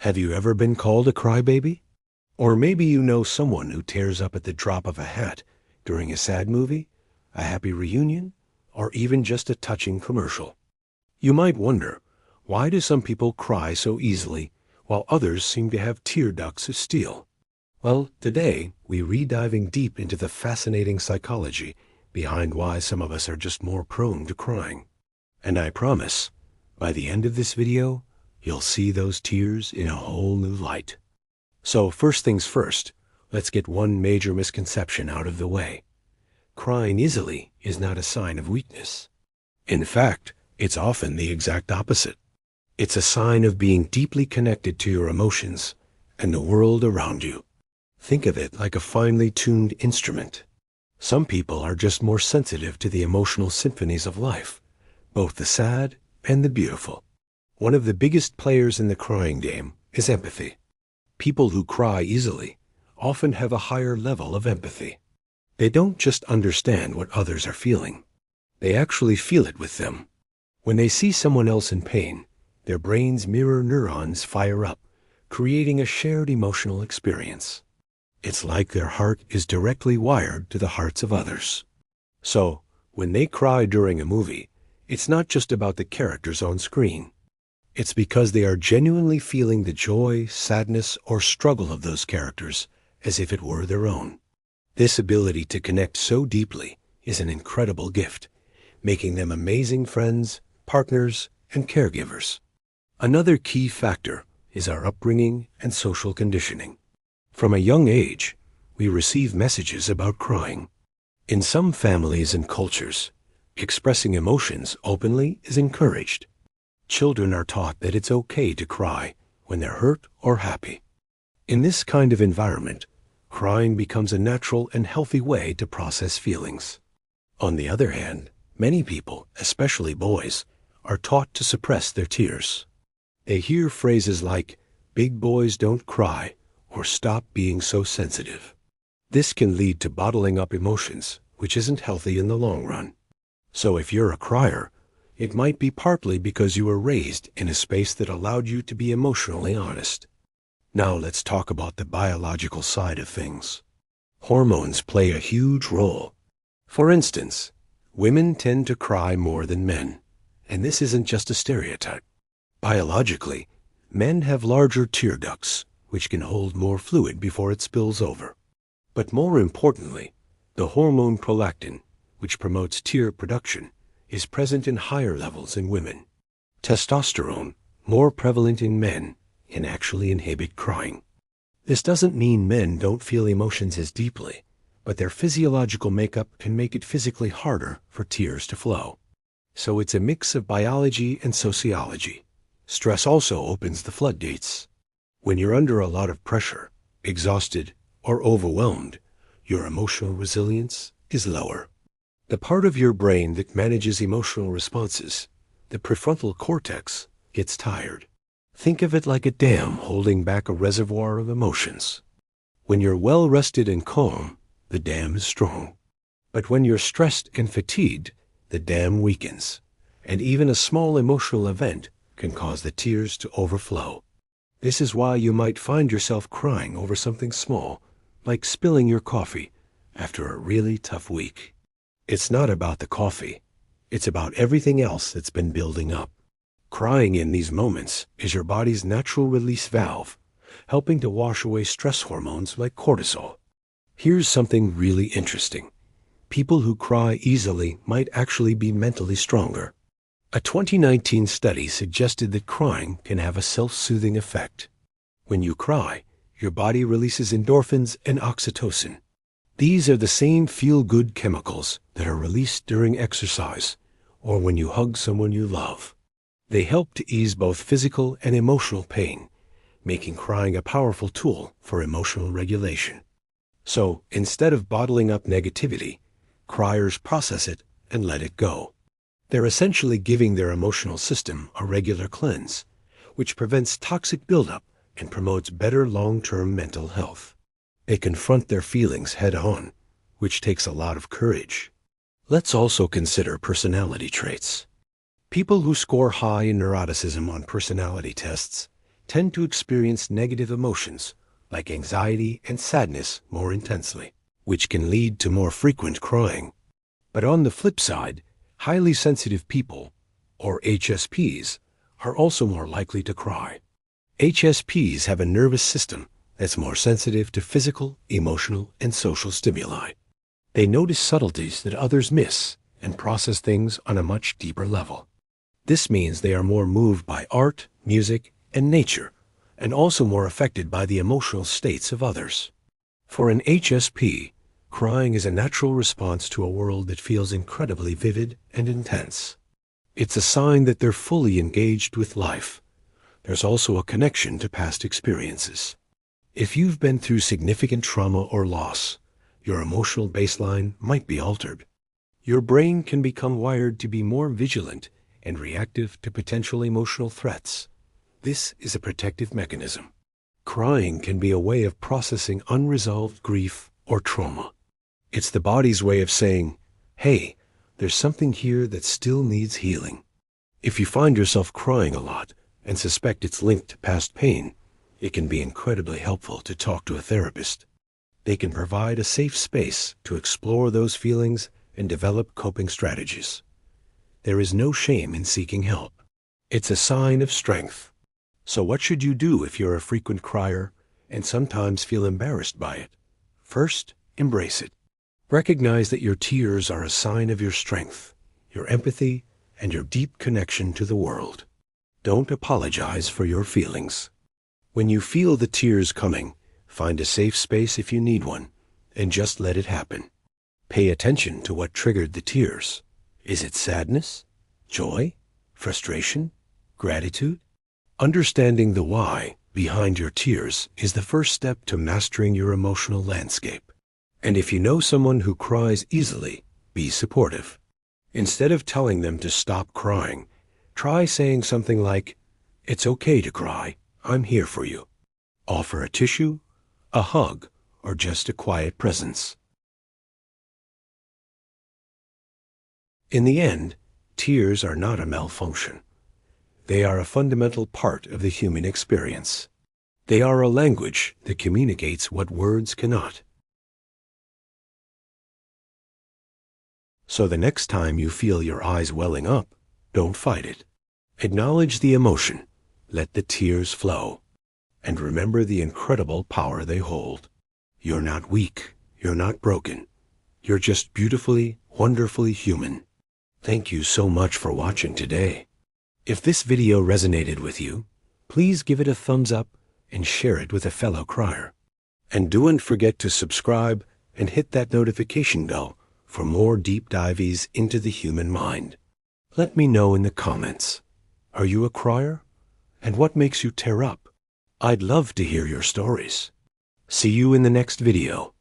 Have you ever been called a crybaby? Or maybe you know someone who tears up at the drop of a hat during a sad movie, a happy reunion, or even just a touching commercial. You might wonder, why do some people cry so easily while others seem to have tear ducts of steel? Well, today we're re-diving deep into the fascinating psychology behind why some of us are just more prone to crying. And I promise, by the end of this video, you'll see those tears in a whole new light. So first things first, let's get one major misconception out of the way. Crying easily is not a sign of weakness. In fact, it's often the exact opposite. It's a sign of being deeply connected to your emotions and the world around you. Think of it like a finely tuned instrument. Some people are just more sensitive to the emotional symphonies of life, both the sad and the beautiful. One of the biggest players in the crying game is empathy. People who cry easily often have a higher level of empathy. They don't just understand what others are feeling. They actually feel it with them. When they see someone else in pain, their brain's mirror neurons fire up, creating a shared emotional experience. It's like their heart is directly wired to the hearts of others. So, when they cry during a movie, it's not just about the characters on screen. It's because they are genuinely feeling the joy, sadness, or struggle of those characters as if it were their own. This ability to connect so deeply is an incredible gift, making them amazing friends, partners, and caregivers. Another key factor is our upbringing and social conditioning. From a young age, we receive messages about crying. In some families and cultures, expressing emotions openly is encouraged. Children are taught that it's okay to cry when they're hurt or happy. In this kind of environment, crying becomes a natural and healthy way to process feelings. On the other hand, many people, especially boys, are taught to suppress their tears. They hear phrases like, "Big boys don't cry," or "Stop being so sensitive." This can lead to bottling up emotions, which isn't healthy in the long run. So if you're a crier, it might be partly because you were raised in a space that allowed you to be emotionally honest. Now let's talk about the biological side of things. Hormones play a huge role. For instance, women tend to cry more than men, and this isn't just a stereotype. Biologically, men have larger tear ducts, which can hold more fluid before it spills over. But more importantly, the hormone prolactin, which promotes tear production, is present in higher levels in women. Testosterone, more prevalent in men, can actually inhibit crying. This doesn't mean men don't feel emotions as deeply, but their physiological makeup can make it physically harder for tears to flow. So it's a mix of biology and sociology. Stress also opens the floodgates. When you're under a lot of pressure, exhausted, or overwhelmed, your emotional resilience is lower. The part of your brain that manages emotional responses, the prefrontal cortex, gets tired. Think of it like a dam holding back a reservoir of emotions. When you're well rested and calm, the dam is strong. But when you're stressed and fatigued, the dam weakens. And even a small emotional event can cause the tears to overflow. This is why you might find yourself crying over something small, like spilling your coffee after a really tough week. It's not about the coffee. It's about everything else that's been building up. Crying in these moments is your body's natural release valve, helping to wash away stress hormones like cortisol. Here's something really interesting. People who cry easily might actually be mentally stronger. A 2019 study suggested that crying can have a self-soothing effect. When you cry, your body releases endorphins and oxytocin. These are the same feel-good chemicals that are released during exercise or when you hug someone you love. They help to ease both physical and emotional pain, making crying a powerful tool for emotional regulation. So, instead of bottling up negativity, criers process it and let it go. They're essentially giving their emotional system a regular cleanse, which prevents toxic buildup and promotes better long-term mental health. They confront their feelings head-on, which takes a lot of courage. Let's also consider personality traits. People who score high in neuroticism on personality tests tend to experience negative emotions like anxiety and sadness more intensely, which can lead to more frequent crying. But on the flip side, highly sensitive people, or HSPs, are also more likely to cry. HSPs have a nervous system that's more sensitive to physical, emotional, and social stimuli. They notice subtleties that others miss and process things on a much deeper level. This means they are more moved by art, music, and nature, and also more affected by the emotional states of others. For an HSP, crying is a natural response to a world that feels incredibly vivid and intense. It's a sign that they're fully engaged with life. There's also a connection to past experiences. If you've been through significant trauma or loss, your emotional baseline might be altered. Your brain can become wired to be more vigilant and reactive to potential emotional threats. This is a protective mechanism. Crying can be a way of processing unresolved grief or trauma. It's the body's way of saying, hey, there's something here that still needs healing. If you find yourself crying a lot and suspect it's linked to past pain, it can be incredibly helpful to talk to a therapist. They can provide a safe space to explore those feelings and develop coping strategies. There is no shame in seeking help. It's a sign of strength. So what should you do if you're a frequent crier and sometimes feel embarrassed by it? First, embrace it. Recognize that your tears are a sign of your strength, your empathy, and your deep connection to the world. Don't apologize for your feelings. When you feel the tears coming, find a safe space if you need one, and just let it happen. Pay attention to what triggered the tears. Is it sadness, joy, frustration, gratitude? Understanding the why behind your tears is the first step to mastering your emotional landscape. And if you know someone who cries easily, be supportive. Instead of telling them to stop crying, try saying something like, "It's okay to cry. I'm here for you." Offer a tissue, a hug, or just a quiet presence. In the end, tears are not a malfunction. They are a fundamental part of the human experience. They are a language that communicates what words cannot. So the next time you feel your eyes welling up, don't fight it. Acknowledge the emotion, let the tears flow, and remember the incredible power they hold. You're not weak, you're not broken. You're just beautifully, wonderfully human. Thank you so much for watching today. If this video resonated with you, please give it a thumbs up and share it with a fellow crier. And don't forget to subscribe and hit that notification bell for more deep dives into the human mind. Let me know in the comments. Are you a crier? And what makes you tear up? I'd love to hear your stories. See you in the next video.